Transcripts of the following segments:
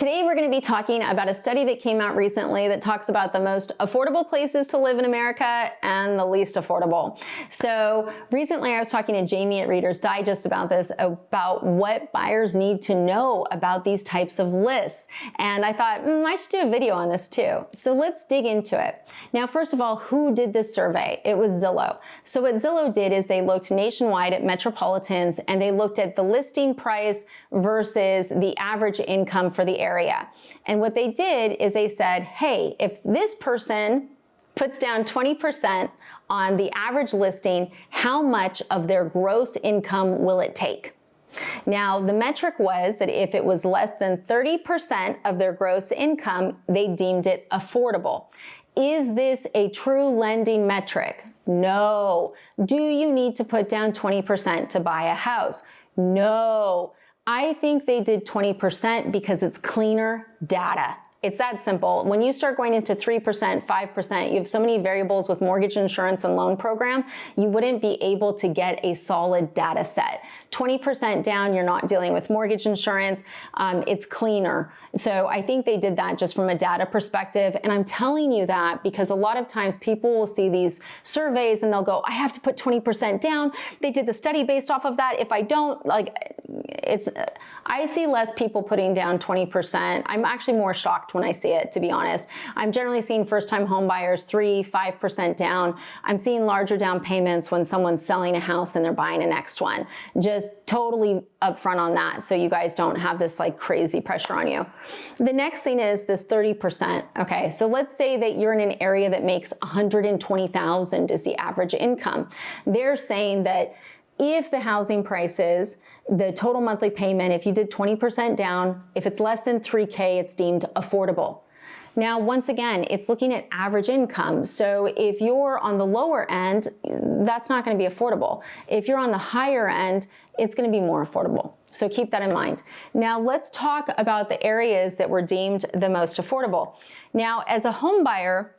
Today we're going to be talking about a study that came out recently that talks about the most affordable places to live in America and the least affordable. So recently I was talking to Jamie at Reader's Digest about this, about what buyers need to know about these types of lists. And I thought, I should do a video on this too. So let's dig into it. Now, first of all, who did this survey? It was Zillow. So what Zillow did is they looked nationwide at metropolitans and they looked at the listing price versus the average income for the area. And what they did is they said, hey, if this person puts down 20% on the average listing, how much of their gross income will it take? Now, the metric was that if it was less than 30% of their gross income, they deemed it affordable. Is this a true lending metric? No. Do you need to put down 20% to buy a house? No. I think they did 20% because it's cleaner data. It's that simple. When you start going into 3%, 5%, you have so many variables with mortgage insurance and loan program, you wouldn't be able to get a solid data set. 20% down, you're not dealing with mortgage insurance. It's cleaner. So I think they did that just from a data perspective. And I'm telling you that because a lot of times people will see these surveys and they'll go, I have to put 20% down. They did the study based off of that. If I don't, I see less people putting down 20%. I'm actually more shocked when I see it, to be honest. I'm generally seeing first-time home buyers 3-5% down. I'm seeing larger down payments when someone's selling a house and they're buying a next one. Just totally upfront on that, so you guys don't have this like crazy pressure on you. The next thing is this 30%. Okay, so let's say that you're in an area that makes $120,000 is the average income. They're saying that if the housing prices, the total monthly payment, if you did 20% down, if it's less than $3K, it's deemed affordable. Now, once again, it's looking at average income. So if you're on the lower end, that's not going to be affordable. If you're on the higher end, it's going to be more affordable. So keep that in mind. Now, let's talk about the areas that were deemed the most affordable. Now, as a home buyer,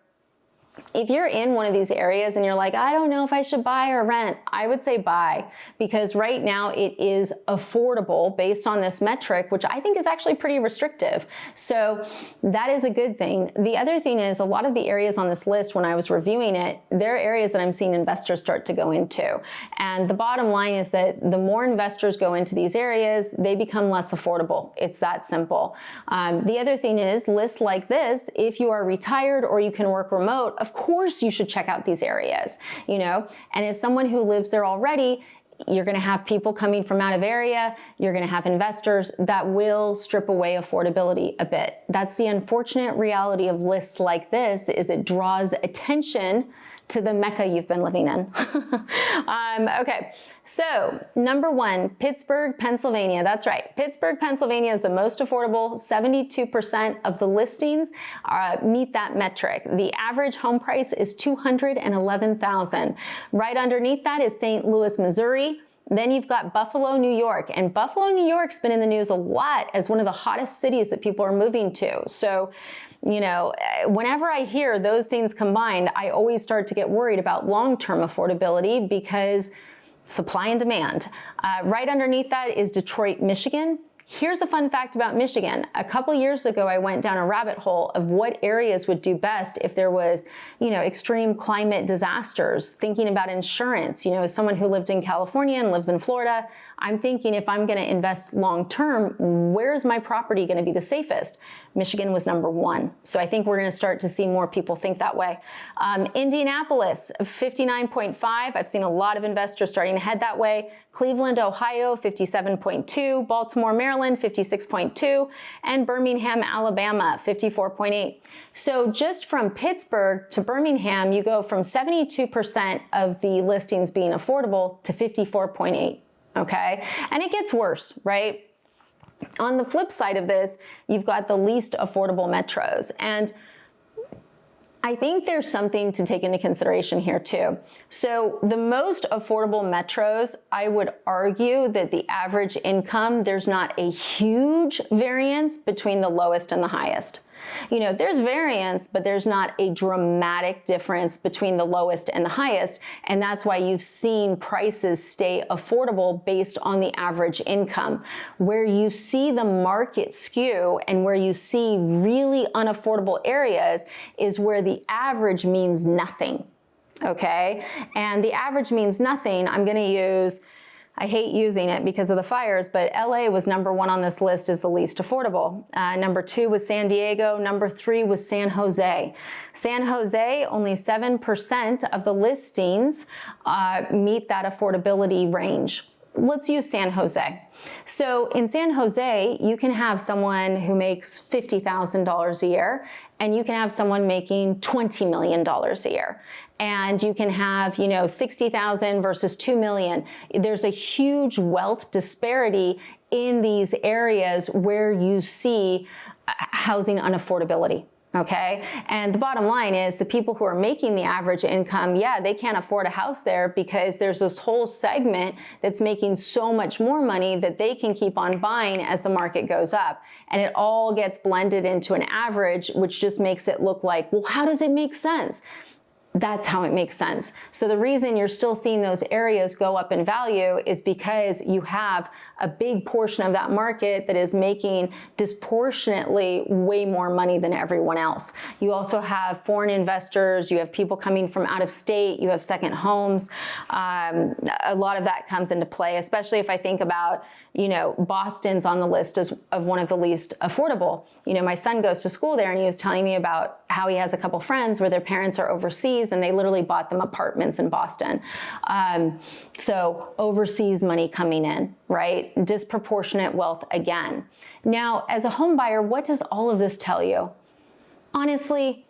if you're in one of these areas and you're like, I don't know if I should buy or rent, I would say buy, because right now it is affordable based on this metric, which I think is actually pretty restrictive. So that is a good thing. The other thing is a lot of the areas on this list, when I was reviewing it, there are areas that I'm seeing investors start to go into. And the bottom line is that the more investors go into these areas, they become less affordable. It's that simple. The other thing is lists like this, if you are retired or you can work remote, of course you should check out these areas, and as someone who lives there already, you're going to have people coming from out of area. You're going to have investors that will strip away affordability a bit. That's the unfortunate reality of lists like this, is it draws attention to the Mecca you've been living in. Okay, so number one, Pittsburgh, Pennsylvania. That's right. Pittsburgh, Pennsylvania is the most affordable. 72% of the listings meet that metric. The average home price is $211,000. Right underneath that is St. Louis, Missouri. Then you've got Buffalo, New York. And Buffalo, New York's been in the news a lot as one of the hottest cities that people are moving to. So, whenever I hear those things combined, I always start to get worried about long-term affordability because supply and demand. Right underneath that is Detroit, Michigan. Here's a fun fact about Michigan. A couple years ago, I went down a rabbit hole of what areas would do best if there was, extreme climate disasters, thinking about insurance. As someone who lived in California and lives in Florida, I'm thinking if I'm going to invest long-term, where's my property going to be the safest? Michigan was number one. So I think we're going to start to see more people think that way. Indianapolis, 59.5. I've seen a lot of investors starting to head that way. Cleveland, Ohio, 57.2. Baltimore, Maryland, 56.2. And Birmingham, Alabama, 54.8. So just from Pittsburgh to Birmingham, you go from 72% of the listings being affordable to 54.8. Okay. And it gets worse, right? On the flip side of this, you've got the least affordable metros. And I think there's something to take into consideration here too. So the most affordable metros, I would argue that the average income, there's not a huge variance between the lowest and the highest. You know, there's variance, but there's not a dramatic difference between the lowest and the highest. And that's why you've seen prices stay affordable based on the average income. Where you see the market skew and where you see really unaffordable areas is where the average means nothing. Okay? And the average means nothing. I'm going to use, I hate using it because of the fires, but LA was number 1 on this list as the least affordable. Number 2 was San Diego. Number 3 was San Jose. San Jose, only 7% of the listings meet that affordability range. Let's use San Jose. So in San Jose, you can have someone who makes $50,000 a year, and you can have someone making $20 million a year. And you can have, you know, 60,000 versus 2 million. There's a huge wealth disparity in these areas where you see housing unaffordability. Okay. And the bottom line is the people who are making the average income, yeah, they can't afford a house there because there's this whole segment that's making so much more money that they can keep on buying as the market goes up. And it all gets blended into an average, which just makes it look like, well, how does it make sense? That's how it makes sense. So the reason you're still seeing those areas go up in value is because you have a big portion of that market that is making disproportionately way more money than everyone else. You also have foreign investors, you have people coming from out of state, you have second homes. A lot of that comes into play, especially if I think about, you know, Boston's on the list as of one of the least affordable. You know, my son goes to school there and he was telling me about how he has a couple friends where their parents are overseas and they literally bought them apartments in Boston. So overseas money coming in, right? Disproportionate wealth again. Now, as a home buyer, what does all of this tell you? Honestly,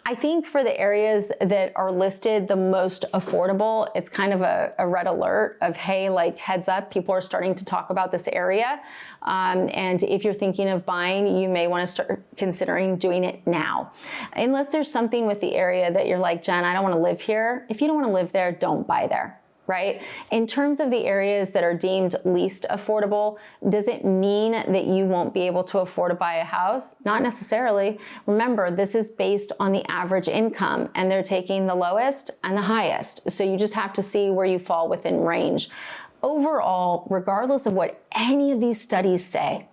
I think for the areas that are listed the most affordable, it's kind of a red alert of, hey, like heads up, people are starting to talk about this area. And if you're thinking of buying, you may want to start considering doing it now. Unless there's something with the area that you're like, Jen, I don't want to live here. If you don't want to live there, don't buy there. Right? In terms of the areas that are deemed least affordable, does it mean that you won't be able to afford to buy a house? Not necessarily. Remember, this is based on the average income, and they're taking the lowest and the highest. So you just have to see where you fall within range. Overall, regardless of what any of these studies say,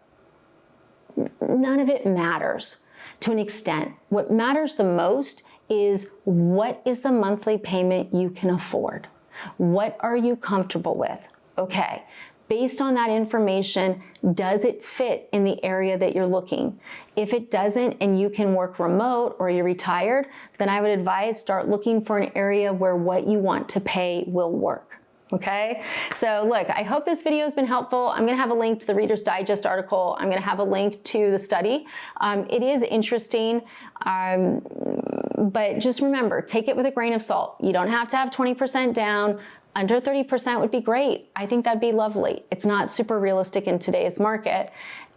none of it matters to an extent. What matters the most is what is the monthly payment you can afford? What are you comfortable with? Okay, based on that information, does it fit in the area that you're looking? If it doesn't and you can work remote or you're retired, then I would advise start looking for an area where what you want to pay will work. Okay, so look, I hope this video has been helpful. I'm going to have a link to the Reader's Digest article. I'm going to have a link to the study. It is interesting, but just remember, take it with a grain of salt. You don't have to have 20% down. Under 30% would be great. I think that'd be lovely. It's not super realistic in today's market.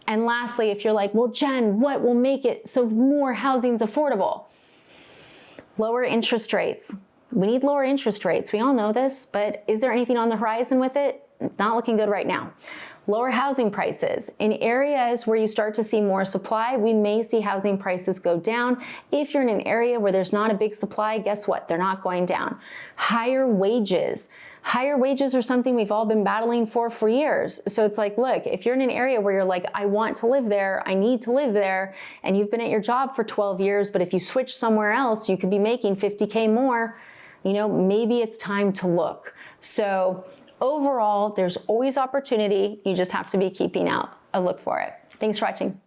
And lastly, if you're like, well, Jen, what will make it so more housing's affordable? Lower interest rates. We need lower interest rates. We all know this, but is there anything on the horizon with it? Not looking good right now. Lower housing prices. In areas where you start to see more supply, we may see housing prices go down. If you're in an area where there's not a big supply, guess what? They're not going down. Higher wages. Higher wages are something we've all been battling for years. So it's like, look, if you're in an area where you're like, I want to live there, I need to live there, and you've been at your job for 12 years, but if you switch somewhere else, you could be making 50K more. You know, maybe it's time to look. So overall, there's always opportunity. You just have to be keeping out a look for it. Thanks for watching.